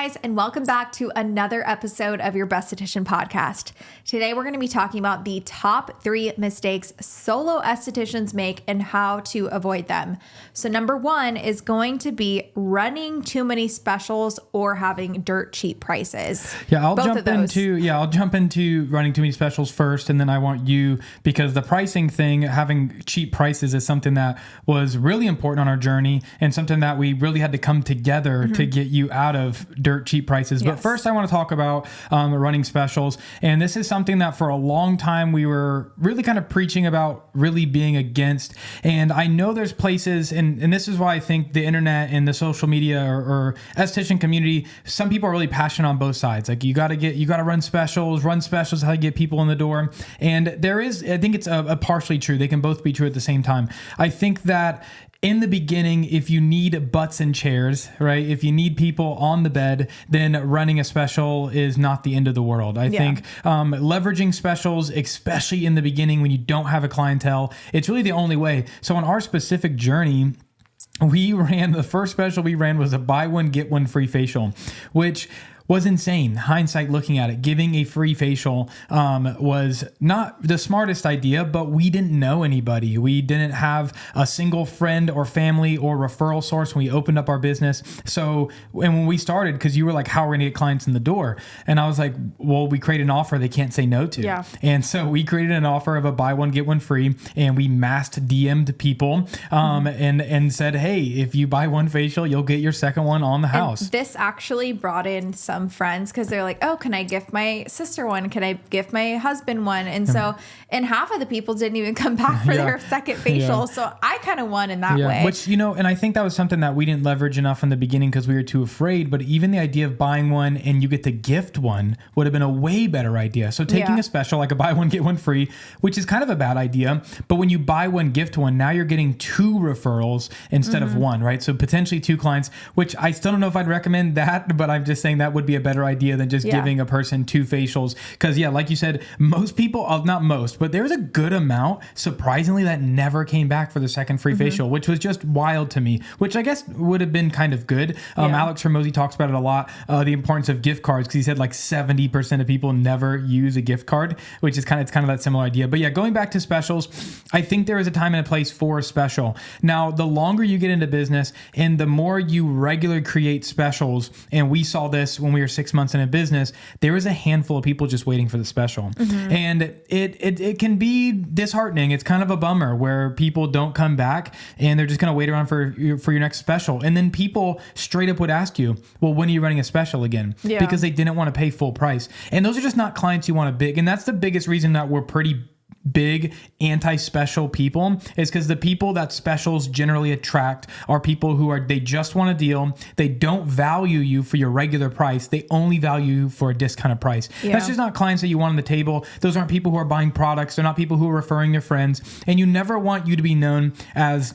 guys, and welcome back to another episode of your Besthetician podcast. Today, we're going to be talking about the top 3 mistakes solo estheticians make and how to avoid them. So number 1 is going to be running too many specials or having dirt cheap prices. Yeah, I'll jump into running too many specials first, and then I want you, because the pricing thing, having cheap prices is something that was really important on our journey and something that we really had to come together to get you out of dirt cheap prices. Yes. But first I want to talk about running specials. And this is something that for a long time we were really kind of preaching about, really being against. And I know there's places, and this is why I think the internet and the social media or esthetician community, some people are really passionate on both sides. Like you got to run specials how you get people in the door. And I think it's a partially true. They can both be true at the same time. I think that in the beginning, if you need butts and chairs, right? If you need people on the bed, then running a special is not the end of the world. I think leveraging specials, especially in the beginning when you don't have a clientele, it's really the only way. So on our specific journey, the first special we ran was a buy one, get one free facial, which was insane. Hindsight looking at it, giving a free facial was not the smartest idea, but we didn't know anybody. We didn't have a single friend or family or referral source when we opened up our business. So, and when we started, because you were like, how are we gonna get clients in the door? And I was like, well, we created an offer they can't say no to. Yeah. And so we created an offer of a buy one, get one free, and we massed DM'd people and said, hey, if you buy one facial, you'll get your second one on the house. And this actually brought in some friends because they're like, oh, can I gift my sister one? Can I gift my husband one? And so, and half of the people didn't even come back for their second facial. Yeah. So I kind of won in that way. Which, and I think that was something that we didn't leverage enough in the beginning because we were too afraid. But even the idea of buying one and you get to gift one would have been a way better idea. So taking a special, like a buy one, get one free, which is kind of a bad idea. But when you buy one, gift one, now you're getting 2 referrals instead of 1, right? So potentially 2 clients, which I still don't know if I'd recommend that, but I'm just saying that would be a better idea than just giving a person 2 facials. Because like you said, most people, not most, but there's a good amount, surprisingly, that never came back for the second free facial, which was just wild to me, which I guess would have been kind of good. Alex Hormozy talks about it a lot, the importance of gift cards, because he said like 70% of people never use a gift card, which is kind of that similar idea. But going back to specials, I think there is a time and a place for a special. Now, the longer you get into business and the more you regularly create specials, and we saw this when we were 6 months in a business, there was a handful of people just waiting for the special. And it can be disheartening. It's kind of a bummer where people don't come back and they're just going to wait around for your next special. And then people straight up would ask you, well, when are you running a special again? Because they didn't want to pay full price. And those are just not clients you want to big. And that's the biggest reason that we're pretty big anti-special people, is because the people that specials generally attract are people they just want a deal. They don't value you for your regular price. They only value you for a discounted price. That's just not clients that you want on the table. Those aren't people who are buying products. They're not people who are referring their friends. And you never want you to be known as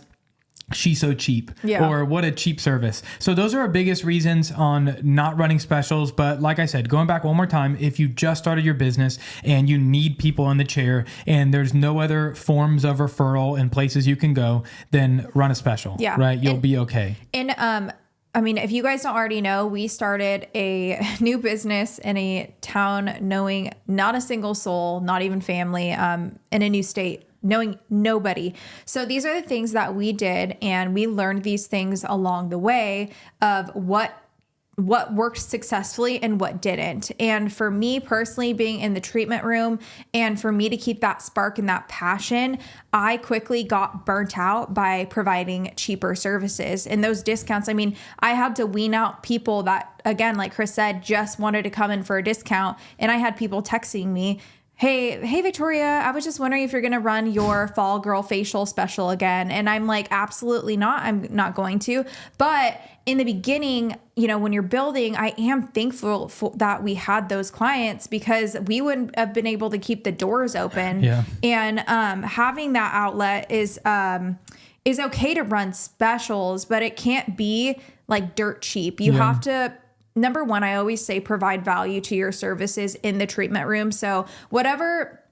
she's so cheap or what a cheap service. So those are our biggest reasons on not running specials. But like I said, going back one more time, if you just started your business and you need people in the chair and there's no other forms of referral and places you can go, then run a special, right? You'll be okay. And, I mean, if you guys don't already know, we started a new business in a town knowing not a single soul, not even family, in a new state, knowing nobody. So these are the things that we did, and we learned these things along the way of what worked successfully and what didn't. And for me personally, being in the treatment room and for me to keep that spark and that passion, I quickly got burnt out by providing cheaper services and those discounts. I mean, I had to wean out people that, again, like Chris said, just wanted to come in for a discount. And I had people texting me, Hey, Victoria, I was just wondering if you're going to run your fall girl facial special again. And I'm like, absolutely not. I'm not going to. But in the beginning, when you're building, I am thankful that we had those clients because we wouldn't have been able to keep the doors open. Yeah. And having that outlet is okay to run specials, but it can't be like dirt cheap. You have to, number one, I always say provide value to your services in the treatment room. So whatever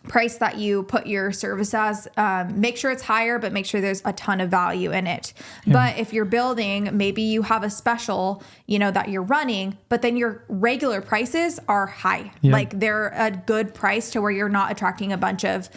price that you put your service as, make sure it's higher, but make sure there's a ton of value in it. Yeah. But if you're building, maybe you have a special, that you're running, but then your regular prices are high. Yeah. Like they're a good price to where you're not attracting a bunch of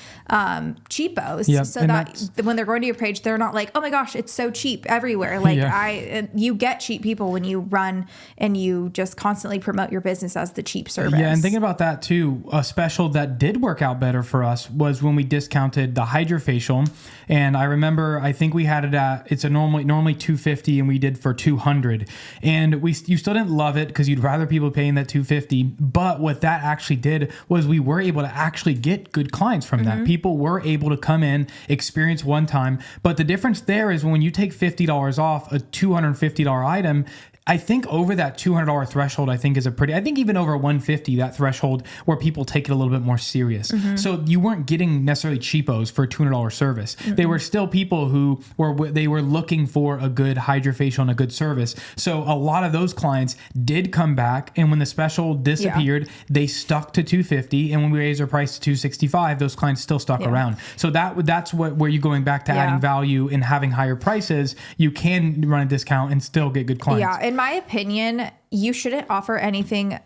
cheapos. Yeah. So that when they're going to your page, they're not like, oh my gosh, it's so cheap everywhere. Like you get cheap people when you run and you just constantly promote your business as the cheap service. Yeah. And thinking about that too, a special that did work out better for us was when we discounted the hydrofacial. And I remember, I think we had it at, it's a normally $250 and we did for $200. And you still didn't love it because you'd rather people paying that $250. But what that actually did was we were able to actually get good clients from that. People were able to come in, experience one time. But the difference there is when you take $50 off a $250 item, I think over that $200 threshold, I think even over $150, that threshold where people take it a little bit more serious. So you weren't getting necessarily cheapos for a $200 service. They were still people who were looking for a good hydrofacial and a good service. So a lot of those clients did come back, and when the special disappeared, they stuck to $250. And when we raised our price to $265, those clients still stuck around. So that's where you're going back to adding value and having higher prices. You can run a discount and still get good clients. Yeah. In my opinion, you shouldn't offer anything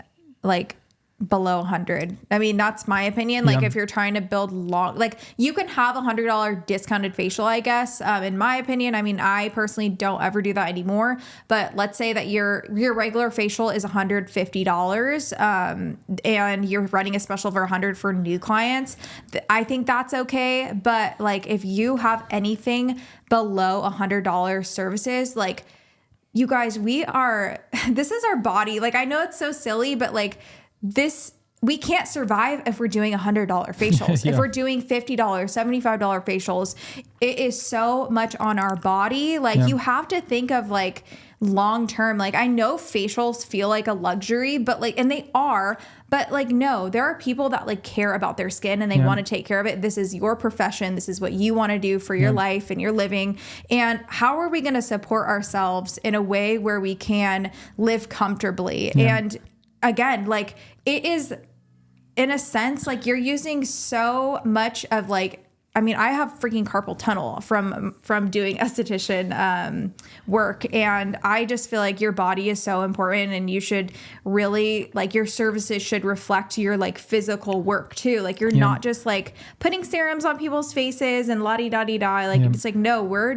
like below 100. I mean, that's my opinion. Like if you're trying to build you can have $100 discounted facial, I guess. In my opinion, I mean, I personally don't ever do that anymore, but let's say that your regular facial is $150, and you're running a special for $100 for new clients. I think that's okay. But like, if you have anything below $100 services, like, you guys, this is our body. Like, I know it's so silly, but like we can't survive if we're doing $100 facials. If we're doing $50, $75 facials, it is so much on our body. Like you have to think of like long term. Like, I know facials feel like a luxury, but like, and they are, but like, no, there are people that like care about their skin and they want to take care of it. This is your profession. This is what you want to do for your life and your living. And how are we going to support ourselves in a way where we can live comfortably? And again, like, it is in a sense, like, you're using so much of like, I mean, I have freaking carpal tunnel from doing esthetician work. And I just feel like your body is so important, and you should really, like, your services should reflect your like physical work too. Like, you're not just like putting serums on people's faces and la-di-da-di-da. Like, it's like, no, we're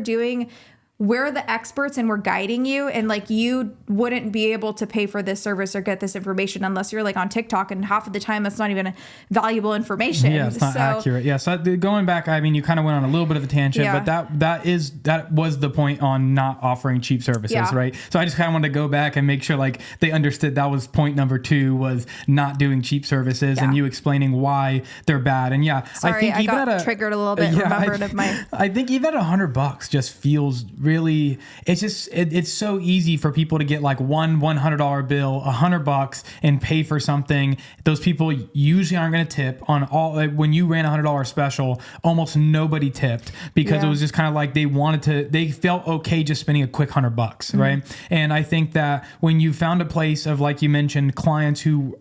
the experts and we're guiding you, and like, you wouldn't be able to pay for this service or get this information unless you're like on TikTok, and half of the time that's not even valuable information. Yeah, it's not accurate. Yeah. So going back, I mean, you kind of went on a little bit of a tangent, but that was the point on not offering cheap services, right? So I just kind of wanted to go back and make sure like they understood that was point number 2, was not doing cheap services, and you explaining why they're bad. And sorry, I got triggered a little bit. I think even at $100 just feels really, it's just, it's so easy for people to get like one $100 bill, $100, and pay for something. Those people usually aren't going to tip on all. Like, when you ran $100 special, almost nobody tipped, because it was just kind of like they felt okay just spending a quick $100, right? And I think that when you found a place of, like you mentioned, clients who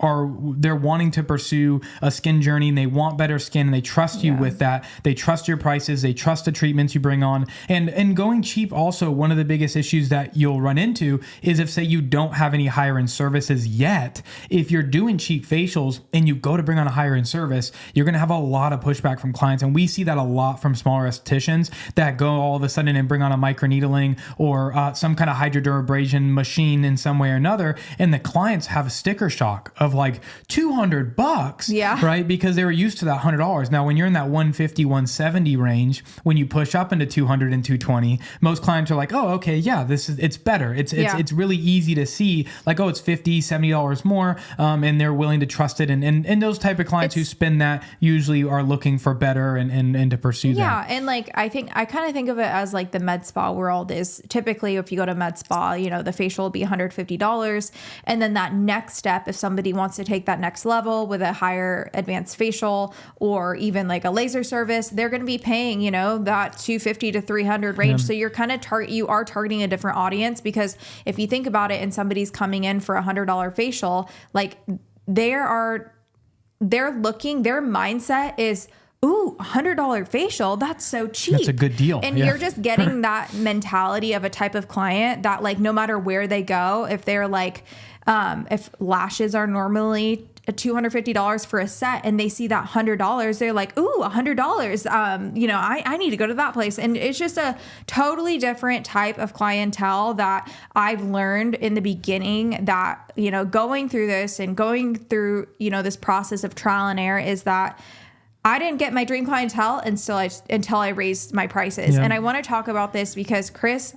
they're wanting to pursue a skin journey and they want better skin and they trust you with that, they trust your prices, they trust the treatments you bring on, and going cheap. Also, one of the biggest issues that you'll run into is if, say, you don't have any higher end services yet. If you're doing cheap facials and you go to bring on a higher end service, you're going to have a lot of pushback from clients. And we see that a lot from smaller estheticians that go all of a sudden and bring on a microneedling or some kind of hydrodermabrasion machine in some way or another. And the clients have a sticker shock of like $200, right? Because they were used to that $100. Now, when you're in that 150, 170 range, when you push up into 200 and 220, most clients are like, oh, okay, it's better. It's really easy to see, like, oh, it's $50, $70 more, and they're willing to trust it. And those type of clients who spend that usually are looking for better and to pursue that. Yeah, and like, I kind of think of it as like the med spa world is typically, if you go to med spa, the facial will be $150, and then that next step, if somebody wants to take that next level with a higher advanced facial or even like a laser service, they're going to be paying, that $250 to $300 range. So you're kind of you are targeting a different audience, because if you think about it, and somebody's coming in for $100 facial, like, there are their mindset is, ooh, $100 facial. That's so cheap. That's a good deal. And you're just getting that mentality of a type of client that like, no matter where they go, if they're like, if lashes are normally $250 for a set and they see that $100, they're like, ooh, $100. I need to go to that place. And it's just a totally different type of clientele that I've learned in the beginning that, going through this and going through, this process of trial and error is that I didn't get my dream clientele until I raised my prices. Yeah. And I want to talk about this because Chris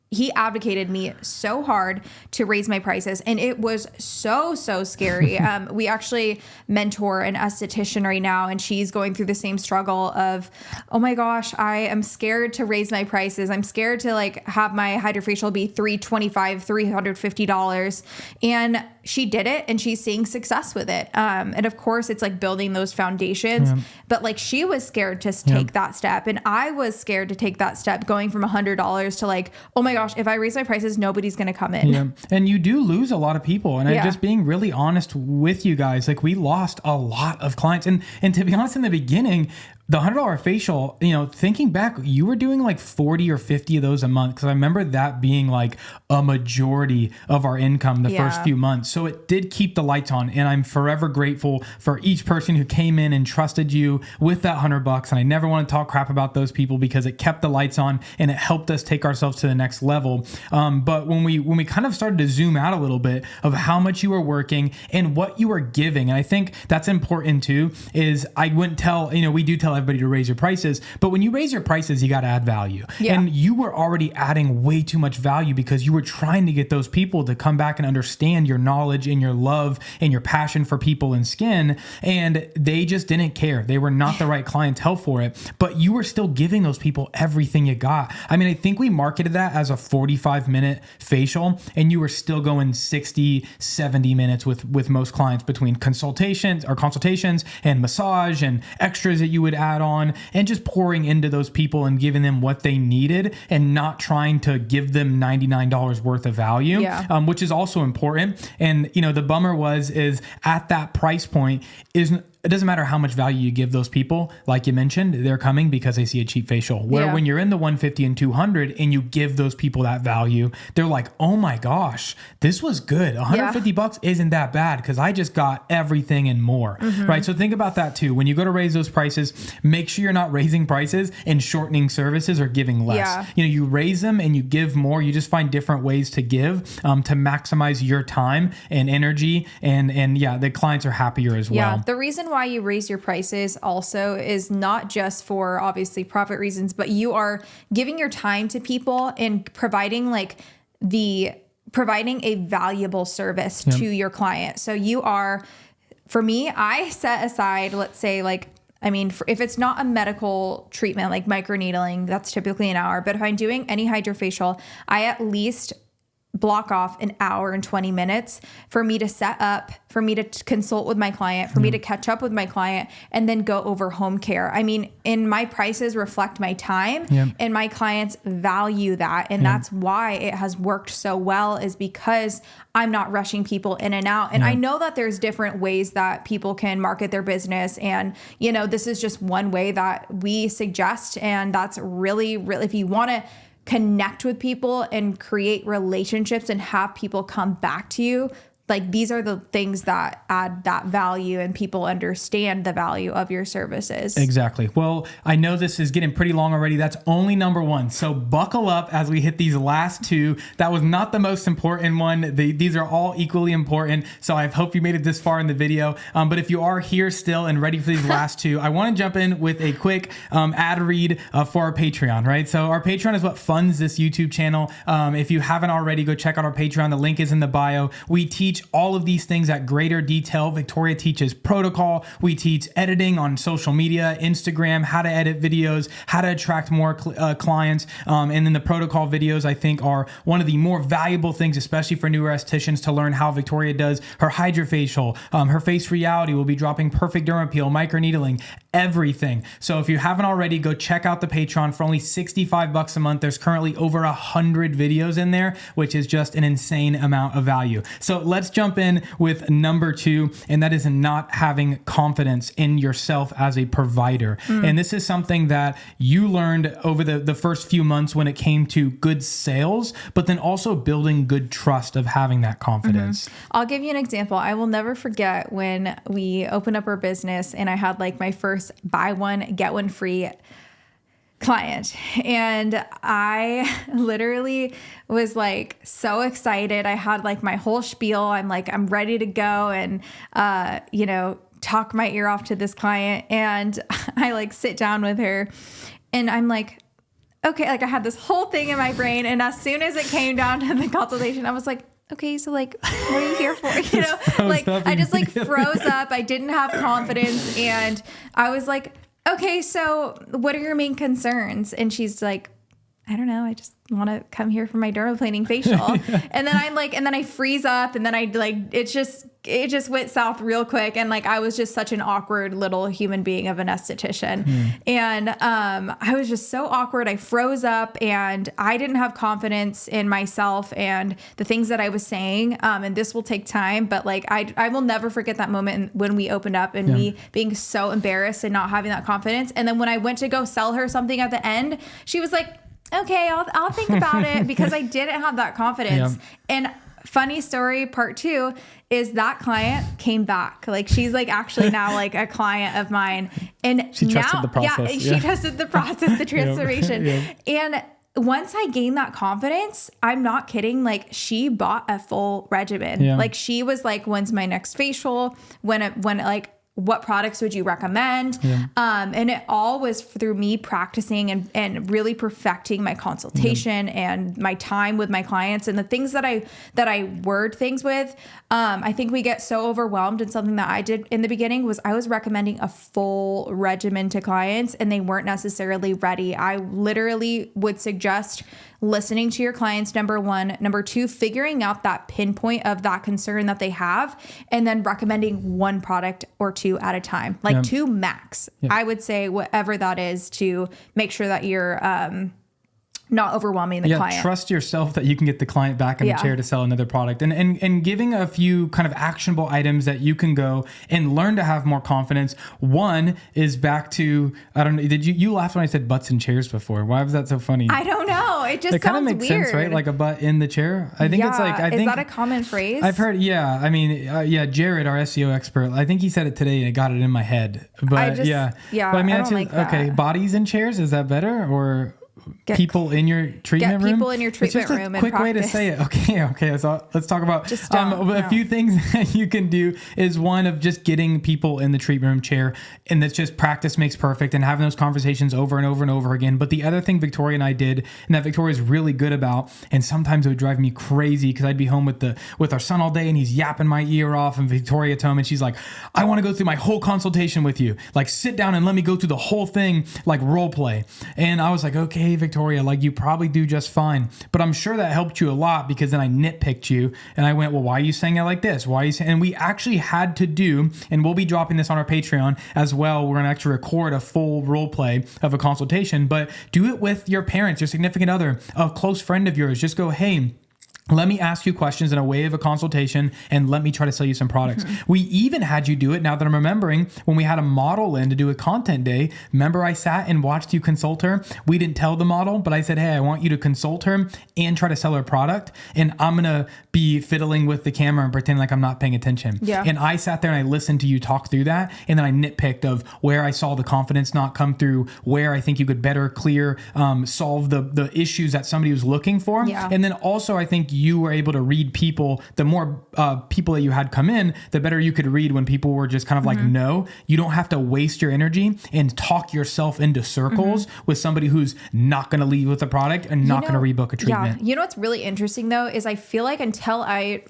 he advocated me so hard to raise my prices, and it was so scary. We actually mentor an esthetician right now, and she's going through the same struggle of, oh my gosh, I am scared to raise my prices. I'm scared to like have my hydrofacial be $325, $350. And she did it and she's seeing success with it. And of course it's like building those foundations, but like she was scared to take that step. And I was scared to take that step, going from $100 to like, oh my gosh, if I raise my prices, nobody's going to come in. Yeah. And you do lose a lot of people. And I'm just being really honest with you guys. Like we lost a lot of clients. And to be honest, in the beginning, the $100 facial, thinking back, you were doing like 40 or 50 of those a month. Cause I remember that being like a majority of our income the first few months. So it did keep the lights on. And I'm forever grateful for each person who came in and trusted you with that $100. And I never want to talk crap about those people because it kept the lights on and it helped us take ourselves to the next level. But when we kind of started to zoom out a little bit of how much you were working and what you were giving, and I think that's important too, is I wouldn't tell, we do tell everybody to raise your prices, but when you raise your prices, you got to add value. And you were already adding way too much value because you were trying to get those people to come back and understand your knowledge and your love and your passion for people and skin. And they just didn't care. They were not the right clientele for it, but you were still giving those people everything you got. I mean, I think we marketed that as a 45-minute facial and you were still going 60, 70 minutes with most clients between consultations and massage and extras that you would add on, and just pouring into those people and giving them what they needed and not trying to give them $99 worth of value, which is also important. And, the bummer is at that price point it doesn't matter how much value you give those people. Like you mentioned, they're coming because they see a cheap facial. Where when you're in the 150 and 200 and you give those people that value, they're like, oh my gosh, this was good. $150 isn't that bad because I just got everything and more, right? So think about that too. When you go to raise those prices, make sure you're not raising prices and shortening services or giving less. You raise them and you give more. You just find different ways to give to maximize your time and energy. And the clients are happier as well. The reason why you raise your prices also is not just for obviously profit reasons, but you are giving your time to people and providing a valuable service to your client. So you are, for me, I set aside, let's say if it's not a medical treatment like microneedling, that's typically an hour. But if I'm doing any hydrofacial, I at least block off an hour and 20 minutes for me to set up, for me to consult with my client, for me to catch up with my client, and then go over home care. I mean, and my prices reflect my time and my clients value that. And that's why it has worked so well, is because I'm not rushing people in and out. And I know that there's different ways that people can market their business. And, this is just one way that we suggest. And that's really, really, if you want to connect with people and create relationships and have people come back to you, like these are the things that add that value and people understand the value of your services. Exactly. Well, I know this is getting pretty long already. That's only number one. So buckle up as we hit these last two. That was not the most important one. These are all equally important. So I hope you made it this far in the video. But if you are here still and ready for these last two, I want to jump in with a quick ad read for our Patreon, right? So our Patreon is what funds this YouTube channel. If you haven't already, go check out our Patreon. The link is in the bio. We teach all of these things at greater detail. Victoria teaches protocol. We teach editing on social media, Instagram, how to edit videos, how to attract more clients. And then the protocol videos, I think, are one of the more valuable things, especially for newer estheticians, to learn how Victoria does her hydrofacial, her face reality. Will be dropping perfect derma peel, microneedling, everything. So if you haven't already, go check out the Patreon for only $65 a month. There's currently over 100 videos in there, which is just an insane amount of value. So let's jump in with number 2, and that is not having confidence in yourself as a provider. And this is something that you learned over the first few months when it came to good sales, but then also building good trust of having that confidence. I'll give you an example. I will never forget when we opened up our business and I had like my first buy one, get one free client. And I literally was like so excited. I had like my whole spiel. I'm like, I'm ready to go and, talk my ear off to this client. And I like sit down with her and I'm like, okay, like I had this whole thing in my brain. And as soon as it came down to the consultation, I was like, okay, so like, what are you here for? Like I just like froze up. I didn't have confidence. And I was like, okay, so what are your main concerns? And she's like, I don't know. I just want to come here for my dermaplaning facial. And then I freeze up and then it just went south real quick. And like, I was just such an awkward little human being of an esthetician. And, I was just so awkward. I froze up and I didn't have confidence in myself and the things that I was saying. And this will take time, but like, I will never forget that moment when we opened up and me being so embarrassed and not having that confidence. And then when I went to go sell her something at the end, she was like, okay, I'll think about it, because I didn't have that confidence. And funny story, part 2 is that client came back. Like she's like actually now like a client of mine. And she trusted the process. She trusted the process, the transformation. And once I gained that confidence, I'm not kidding. Like she bought a full regimen. Like she was like, when's my next facial? What products would you recommend? And it all was through me practicing and really perfecting my consultation and my time with my clients and the things that I word things with. I think we get so overwhelmed, and something that I did in the beginning was I was recommending a full regimen to clients and they weren't necessarily ready. I literally would suggest listening to your clients, number 1, number 2, figuring out that pinpoint of that concern that they have, and then recommending one product or 2 at a time, like 2 max. I would say whatever that is to make sure that you're, not overwhelming the client. Trust yourself that you can get the client back in the chair to sell another product, and giving a few kind of actionable items that you can go and learn to have more confidence. One is back to, I don't know, did you laughed when I said butts in chairs before? Why was that so funny? I don't know. It just kind of sounds makes weird. sense, right? Like a butt in the chair. I think it's like, is that a common phrase? I've heard, I mean, Jared, our SEO expert, I think he said it today and it got it in my head. But but I mean, I don't like that. Okay, bodies in chairs, is that better? Or people in your treatment room? People in your treatment room. It's just a quick way to say it. Okay. So let's talk about a few things that you can do. Is one of just getting people in the treatment room chair, and that's just practice makes perfect, and having those conversations over and over and over again. But the other thing Victoria and I did, and that Victoria's really good about, and sometimes it would drive me crazy because I'd be home with our son all day and he's yapping my ear off, and Victoria's home and she's like, I want to go through my whole consultation with you. Like, sit down and let me go through the whole thing, like role play. And I was like, okay, Victoria, like you probably do just fine, but I'm sure that helped you a lot, because then I nitpicked you and I went, well, why are you saying it like this? Why are you saying? And we actually had to do, and we'll be dropping this on our Patreon as well. We're going to actually record a full role play of a consultation, but do it with your parents, your significant other, a close friend of yours. Just go, hey, let me ask you questions in a way of a consultation, and let me try to sell you some products. We even had you do it, now that I'm remembering, when we had a model in to do a content day. Remember, I sat and watched you consult her. We didn't tell the model, but I said, hey, I want you to consult her and try to sell her product. And I'm going to be fiddling with the camera and pretend like I'm not paying attention. And I sat there and I listened to you talk through that. And then I nitpicked of where I saw the confidence not come through, where I think you could better solve the issues that somebody was looking for. And then also, I think you were able to read people. The more people that you had come in, the better you could read when people were just kind of like, no, you don't have to waste your energy and talk yourself into circles with somebody who's not going to leave with a product and not going to rebook a treatment. You know what's really interesting though, is I feel like until I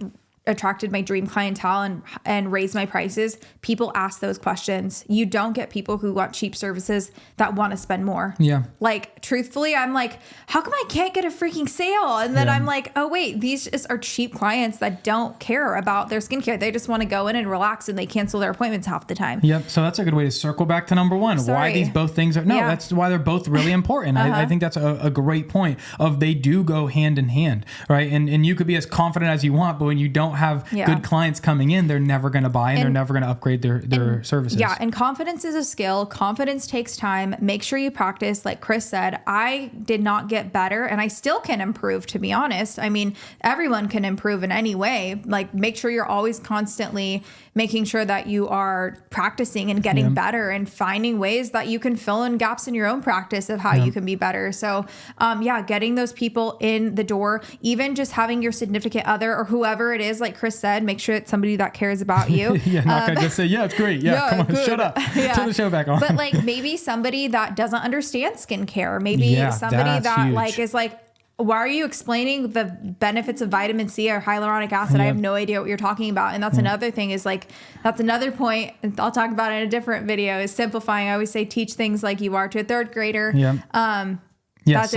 attracted my dream clientele and raised my prices, people ask those questions. You don't get people who want cheap services that want to spend more. Yeah. Like, truthfully, I'm like, how come I can't get a freaking sale? And then I'm like, oh wait, these just are cheap clients that don't care about their skincare. They just want to go in and relax, and they cancel their appointments half the time. Yep. So that's a good way to circle back to number one. Why these both things are, that's why they're both really important. I think that's a great point of they do go hand in hand, right? And you could be as confident as you want, but when you don't have good clients coming in, they're never going to buy and they're never going to upgrade their services. Yeah. And confidence is a skill. Confidence takes time. Make sure you practice. Like Chris said, I did not get better, and I still can improve, to be honest. I mean, everyone can improve in any way. Like, make sure you're always constantly making sure that you are practicing and getting better and finding ways that you can fill in gaps in your own practice of how you can be better. So, getting those people in the door, even just having your significant other or whoever it is, like Chris said, make sure it's somebody that cares about you. Not gonna just say, it's great. Come on, good. Shut up. Turn the show back on. But like, maybe somebody that doesn't understand skincare, maybe somebody that huge. Like is like, why are you explaining the benefits of vitamin C or hyaluronic acid? I have no idea what you're talking about. And that's another thing is like, that's another point. And I'll talk about it in a different video, is simplifying. I always say, teach things like you are to a third grader. That's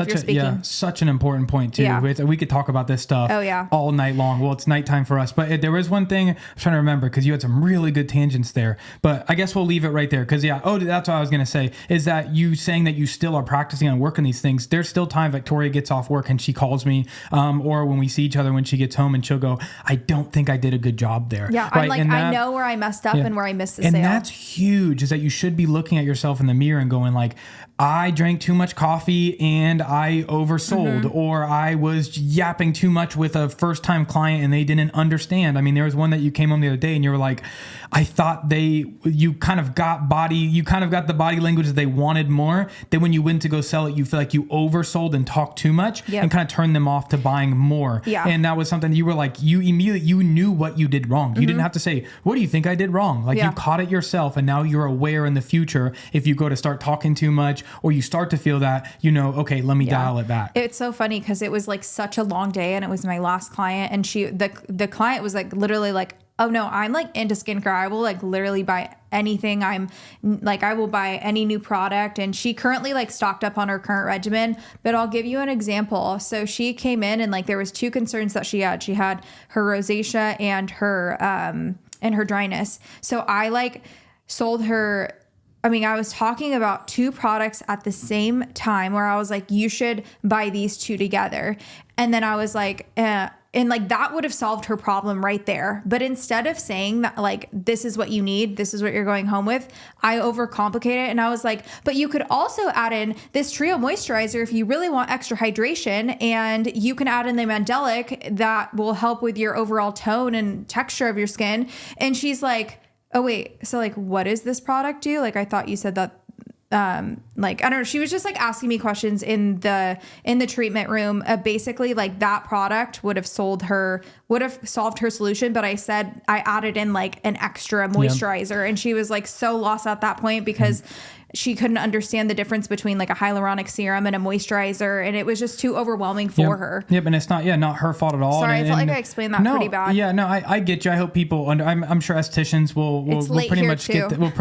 such an important point too. We could talk about this stuff all night long. Well, it's nighttime for us, but there was one thing I'm trying to remember, because you had some really good tangents there, but I guess we'll leave it right there. Cause that's what I was going to say, is that you saying that you still are practicing on working these things. There's still time Victoria gets off work and she calls me, or when we see each other when she gets home, and she'll go, I don't think I did a good job there. Yeah. Right? I'm like, I know where I messed up and where I missed the sale. And that's huge, is that you should be looking at yourself in the mirror and going like, I drank too much coffee and I oversold, or I was yapping too much with a first time client and they didn't understand. I mean, there was one that you came home the other day and you were like, I thought you kind of got the body language that they wanted more. Then when you went to go sell it, you feel like you oversold and talked too much and kind of turned them off to buying more. Yeah. And that was something you were like, you knew what you did wrong. You didn't have to say, what do you think I did wrong? Like you caught it yourself, and now you're aware in the future, if you go to start talking too much, or you start to feel that, okay, let me dial it back. It's so funny because it was like such a long day, and it was my last client, and the client was like literally like, oh no, I'm like into skincare. I will like literally buy anything. I will buy any new product. And she currently like stocked up on her current regimen, but I'll give you an example. So she came in and like, there was two concerns that she had. She had her rosacea and her dryness. So I like sold her. I mean, I was talking about two products at the same time where I was like, you should buy these two together. And then I was like, and like that would have solved her problem right there. But instead of saying that, like, this is what you need, this is what you're going home with, I overcomplicated it. And I was like, but you could also add in this trio moisturizer if you really want extra hydration, and you can add in the Mandelic that will help with your overall tone and texture of your skin. And she's like, oh wait, so like, what does this product do? Like, I thought you said that, like, I don't know. She was just like asking me questions in the treatment room. Basically like that product would have solved her solution. But I said, I added in like an extra moisturizer, and she was like so lost at that point because she couldn't understand the difference between like a hyaluronic serum and a moisturizer, and it was just too overwhelming for her. Yep, and it's not her fault at all. Sorry, I felt like I explained that pretty bad. Yeah, no, I get you. I hope people. I'm sure estheticians will pretty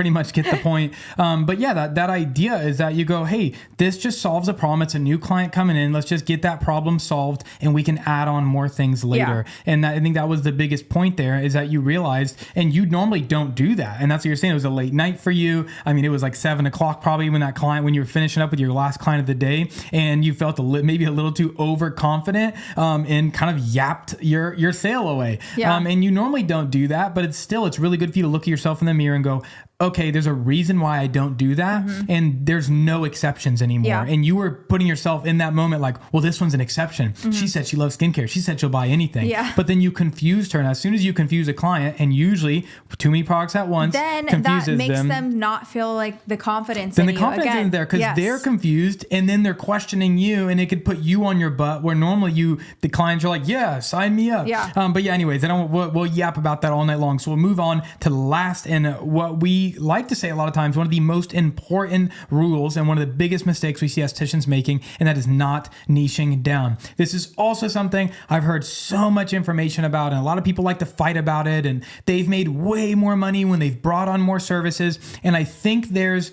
much get the point. But yeah, that idea is that you go, hey, this just solves a problem. It's a new client coming in. Let's just get that problem solved, and we can add on more things later. Yeah. And I think that was the biggest point there, is that you realized, and you normally don't do that, and that's what you're saying. It was a late night for you. I mean, it was like 7:00 probably when you were finishing up with your last client of the day, and you felt maybe a little too overconfident and kind of yapped your sale away. Yeah. And you normally don't do that, but it's really good for you to look at yourself in the mirror and go, okay, there's a reason why I don't do that. And there's no exceptions anymore. Yeah. And you were putting yourself in that moment like, well, this one's an exception. She said she loves skincare. She said she'll buy anything. Yeah. But then you confused her. And as soon as you confuse a client, and usually too many products at once, then that makes them not feel like the confidence in you. Then the confidence isn't there, because they're confused, and then they're questioning you, and it could put you on your butt, where normally the clients are like, yeah, sign me up. Yeah. But yeah, anyways, we'll yap about that all night long. So we'll move on to the last, and what we we like to say a lot of times, one of the most important rules and one of the biggest mistakes we see estheticians making, and that is not niching down. This is also something I've heard so much information about, and a lot of people like to fight about it, and they've made way more money when they've brought on more services. And I think there's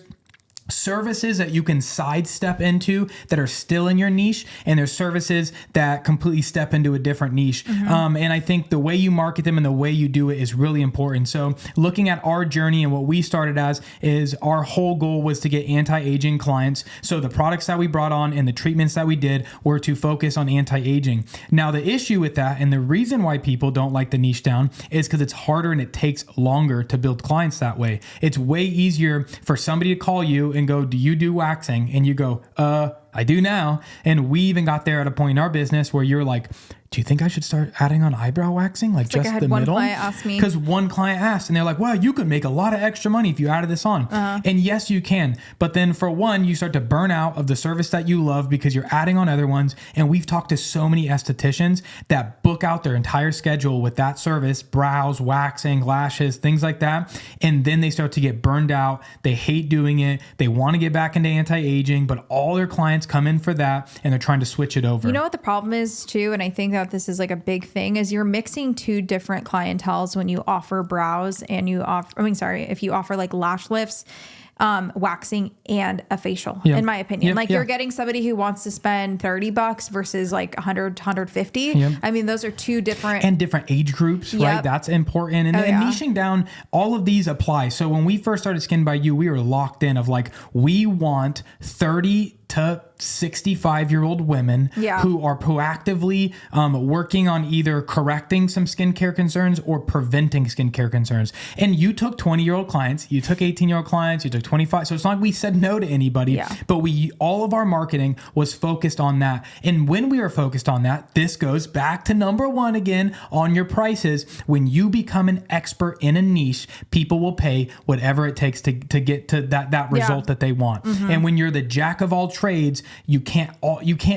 services that you can sidestep into that are still in your niche, and there's services that completely step into a different niche. And I think the way you market them and the way you do it is really important. So looking at our journey and what we started as is our whole goal was to get anti-aging clients. So the products that we brought on and the treatments that we did were to focus on anti-aging. Now the issue with that, and the reason why people don't like the niche down, is because it's harder and it takes longer to build clients that way. It's way easier for somebody to call you and go, do you do waxing? And you go, I do now. And we even got there at a point in our business where you're like, do you think I should start adding on eyebrow waxing? Like, just I had the one middle? client ask me. Because one client asked, and they're like, wow, you could make a lot of extra money if you added this on. And yes, you can. But then for one, you start to burn out of the service that you love because you're adding on other ones. And we've talked to so many estheticians that book out their entire schedule with that service, brows, waxing, lashes, things like that. And then they start to get burned out. They hate doing it. They want to get back into anti-aging, but all their clients come in for that, and they're trying to switch it over. You know what the problem is too, and I think that this is like a big thing, is you're mixing two different clienteles when you offer brows and if you offer like lash lifts, waxing and a facial, in my opinion. You're getting somebody who wants to spend $30 versus like 100 to 150. I mean, those are two different and different age groups, right? That's important. And, and niching down, all of these apply. So when we first started Skin by You, we were locked in of like, we want 30 to 65-year-old women who are proactively working on either correcting some skincare concerns or preventing skincare concerns. And you took 20-year-old clients, you took 18-year-old clients, you took 25. So it's not like we said no to anybody, but all of our marketing was focused on that. And when we were focused on that, this goes back to number one again on your prices. When you become an expert in a niche, people will pay whatever it takes to get to that result that they want. And when you're the jack of all trades, you can't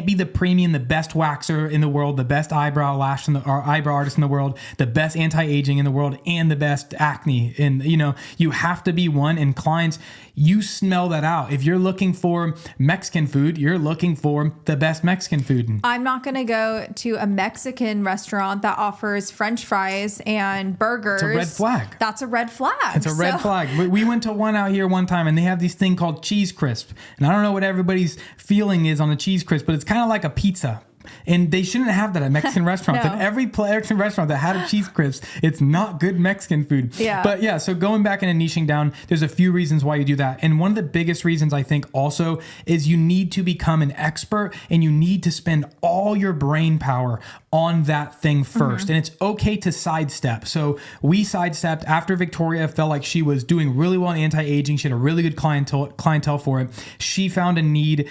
be the premium, the best waxer in the world, the best eyebrow artist in the world, the best anti-aging in the world, and the best acne. And you have to be one. And clients, you smell that out. If you're looking for Mexican food, you're looking for the best Mexican food. I'm not going to go to a Mexican restaurant that offers French fries and burgers. It's a red flag. That's a red flag. It's a red flag. We went to one out here one time, and they have this thing called cheese crisp. And I don't know what everybody's feeling is on a cheese crisp, but it's kind of like a pizza. And they shouldn't have that at Mexican restaurants. No. And every Mexican restaurant that had a cheese crisp, it's not good Mexican food. But so going back into niching down, there's a few reasons why you do that. And one of the biggest reasons I think also is you need to become an expert, and you need to spend all your brain power on that thing first. And it's okay to sidestep. So we sidestepped after Victoria felt like she was doing really well in anti-aging. She had a really good clientele for it. She found a need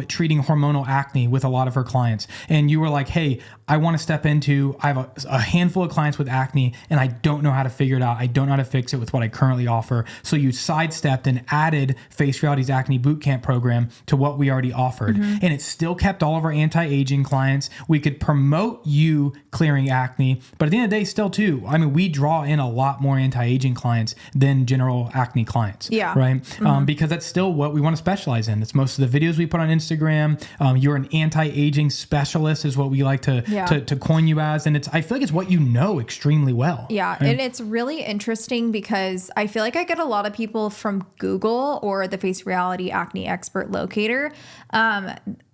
treating hormonal acne with a lot of her clients. And you were like, hey, I want to step into, I have a handful of clients with acne, and I don't know how to figure it out. I don't know how to fix it with what I currently offer. So you sidestepped and added Face Reality's Acne Bootcamp program to what we already offered. And it still kept all of our anti-aging clients. We could promote you clearing acne, but at the end of the day, still too, I mean, we draw in a lot more anti-aging clients than general acne clients. Right? Because that's still what we want to specialize in. It's most of the videos we put on Instagram. You're an anti-aging specialist is what we like to coin you as. And I feel like it's what you know extremely well. Right? And it's really interesting because I feel like I get a lot of people from Google or the Face Reality Acne Expert Locator.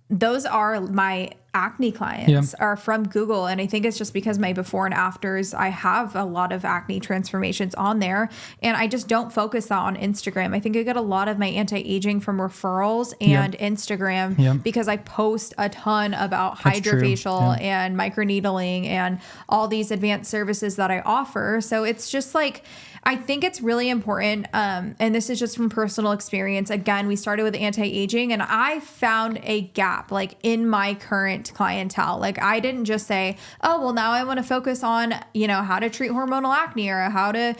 Those are my acne clients are from Google. And I think it's just because my before and afters, I have a lot of acne transformations on there, and I just don't focus that on Instagram. I think I get a lot of my anti-aging from referrals and Instagram because I post a ton about hydrofacial and microneedling and all these advanced services that I offer. So it's just like, I think it's really important. And this is just from personal experience. Again, we started with anti-aging, and I found a gap like in my current clientele. Like, I didn't just say, oh, well, now I want to focus on, how to treat hormonal acne or how to,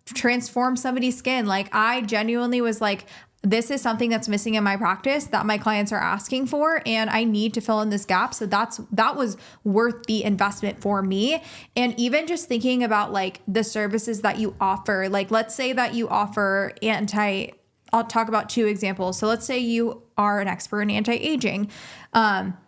transform somebody's skin. Like, I genuinely was like, this is something that's missing in my practice that my clients are asking for, and I need to fill in this gap. So that was worth the investment for me. And even just thinking about like the services that you offer, like let's say that you offer I'll talk about 2 examples. So let's say you are an expert in anti-aging.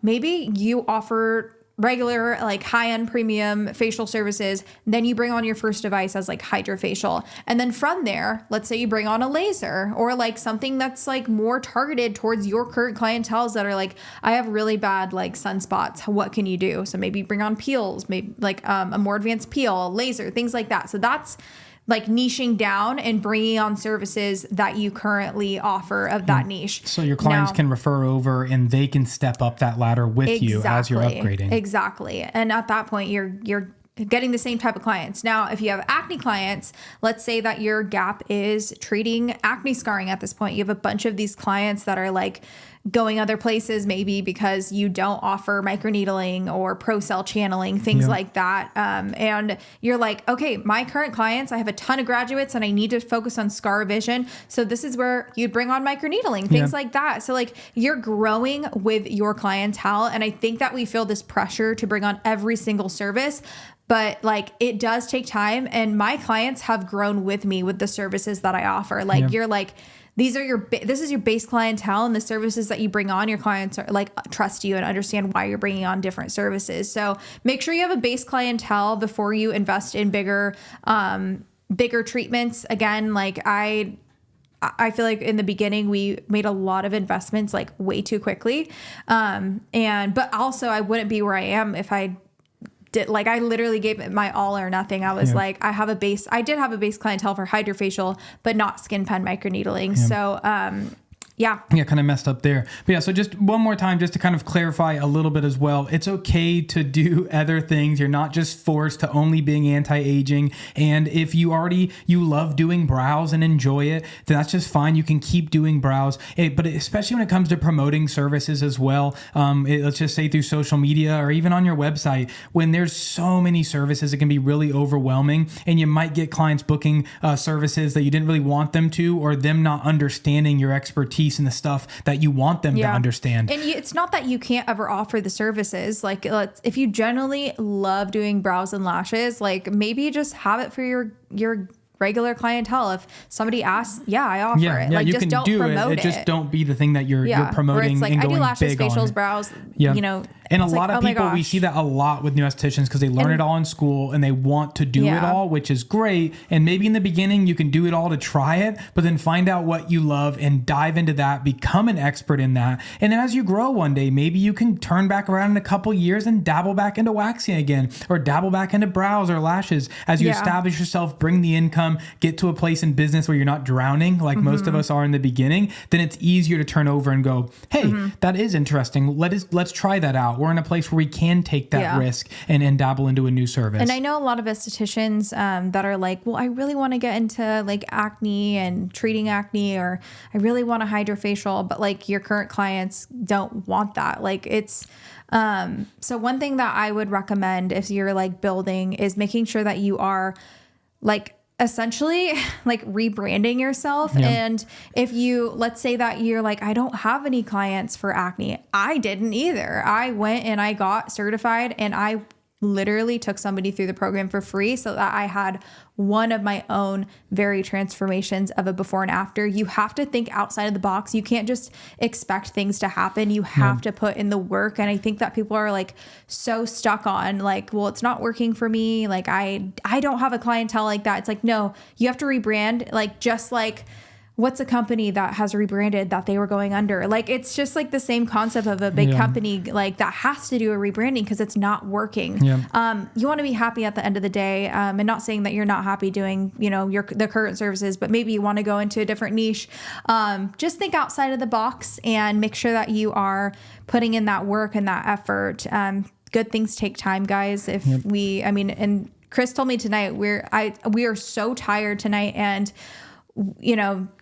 Maybe you offer regular, like high-end premium facial services. Then you bring on your first device as like hydrofacial. And then from there, let's say you bring on a laser or like something that's like more targeted towards your current clientels that are like, I have really bad like sunspots. What can you do? So maybe bring on peels, maybe like a more advanced peel, laser, things like that. So that's like niching down and bringing on services that you currently offer of that niche. So your clients can refer over and they can step up that ladder with you as you're upgrading. Exactly. And at that point, you're getting the same type of clients. Now, if you have acne clients, let's say that your gap is treating acne scarring at this point. You have a bunch of these clients that are like going other places, maybe because you don't offer microneedling or pro cell channeling, things like that. And you're like, okay, my current clients, I have a ton of graduates and I need to focus on scar vision. So this is where you'd bring on microneedling, things like that. So like you're growing with your clientele. And I think that we feel this pressure to bring on every single service, but like it does take time. And my clients have grown with me with the services that I offer. Like you're like, this is your base clientele, and the services that you bring on, your clients are like trust you and understand why you're bringing on different services. So make sure you have a base clientele before you invest in bigger treatments. Again, like I feel like in the beginning we made a lot of investments like way too quickly. But also I wouldn't be where I am if I did, like I literally gave it my all or nothing. I was like, I did have a base clientele for hydrofacial, but not skin pen microneedling. So, kind of messed up there. But yeah, so just one more time, just to kind of clarify a little bit as well. It's okay to do other things. You're not just forced to only being anti-aging. And if you love doing brows and enjoy it, then that's just fine. You can keep doing brows. But especially when it comes to promoting services as well, let's just say through social media or even on your website, when there's so many services, it can be really overwhelming. And you might get clients booking services that you didn't really want them to, or them not understanding your expertise and the stuff that you want them to understand. And it's not that you can't ever offer the services. Like if you generally love doing brows and lashes, like maybe just have it for your regular clientele. If somebody asks, I offer it. Like you just can don't do promote it. Just don't be the thing that you're promoting. It's like, and going I do lashes, big facials, on brows, And a lot of people, we see that a lot with new estheticians because they learn it all in school and they want to do it all, which is great. And maybe in the beginning you can do it all to try it, but then find out what you love and dive into that, become an expert in that. And then as you grow one day, maybe you can turn back around in a couple years and dabble back into waxing again, or dabble back into brows or lashes as you establish yourself, bring the income, get to a place in business where you're not drowning like most of us are in the beginning. Then it's easier to turn over and go, hey, that is interesting. Let's try that out. We're in a place where we can take that risk and dabble into a new service. And I know a lot of estheticians that are like, well, I really want to get into like acne and treating acne, or I really want a hydrofacial, but like your current clients don't want that. Like it's, so one thing that I would recommend if you're like building is making sure that you are like essentially like rebranding yourself. And if let's say that you're like, I don't have any clients for acne. I didn't either. I went and I got certified and I literally took somebody through the program for free so that I had one of my own very transformations of a before and after. You have to think outside of the box. You can't just expect things to happen. You have to put in the work. And I think that people are like so stuck on like, well, it's not working for me. Like I don't have a clientele like that. It's like, no, you have to rebrand. Like just like, what's a company that has rebranded that they were going under? Like, it's just like the same concept of a big company, like that has to do a rebranding because it's not working. You want to be happy at the end of the day. And not saying that you're not happy doing, the current services, but maybe you want to go into a different niche. Just think outside of the box and make sure that you are putting in that work and that effort. Good things take time, guys. And Chris told me tonight, we are so tired tonight, and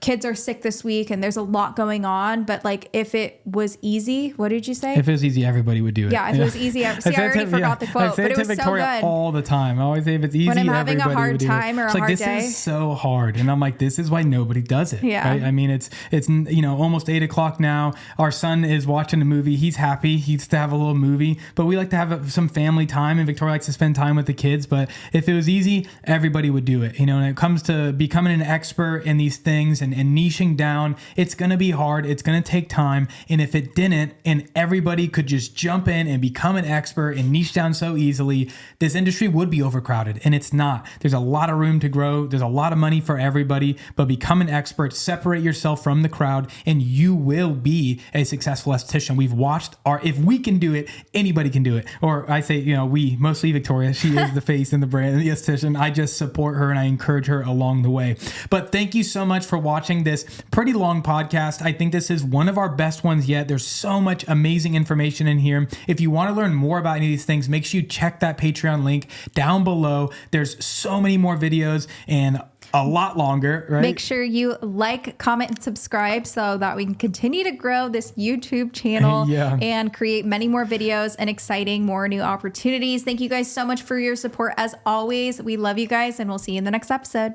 kids are sick this week and there's a lot going on, but like if it was easy, what did you say? If it was easy, everybody would do it. Yeah, if it was easy. See, I already forgot the quote, but it was Victoria so good. all the time. I always say if it's easy, when I'm having a hard would do time it. or It's a like, hard this day. is so hard. And I'm like, this is why nobody does it. Yeah. Right? I mean, it's almost 8:00 now. Our son is watching a movie. He's happy. He's to have a little movie, but we like to have some family time, and Victoria likes to spend time with the kids. But if it was easy, everybody would do it. When it comes to becoming an expert in these things and niching down, it's going to be hard. It's going to take time. And if it didn't, and everybody could just jump in and become an expert and niche down so easily, this industry would be overcrowded. And it's not. There's a lot of room to grow. There's a lot of money for everybody, but become an expert, separate yourself from the crowd, and you will be a successful esthetician. We've watched if we can do it, anybody can do it. Or I say, we, mostly Victoria, she is the face and the brand, the esthetician. I just support her and I encourage her along the way. But thank you so much for watching this pretty long podcast. I think this is one of our best ones yet. There's so much amazing information in here. If you want to learn more about any of these things, make sure you check that Patreon link down below. There's so many more videos and a lot longer, right? Make sure you like, comment, and subscribe so that we can continue to grow this YouTube channel and create many more videos and exciting more new opportunities. Thank you guys so much for your support. As always, we love you guys, and we'll see you in the next episode.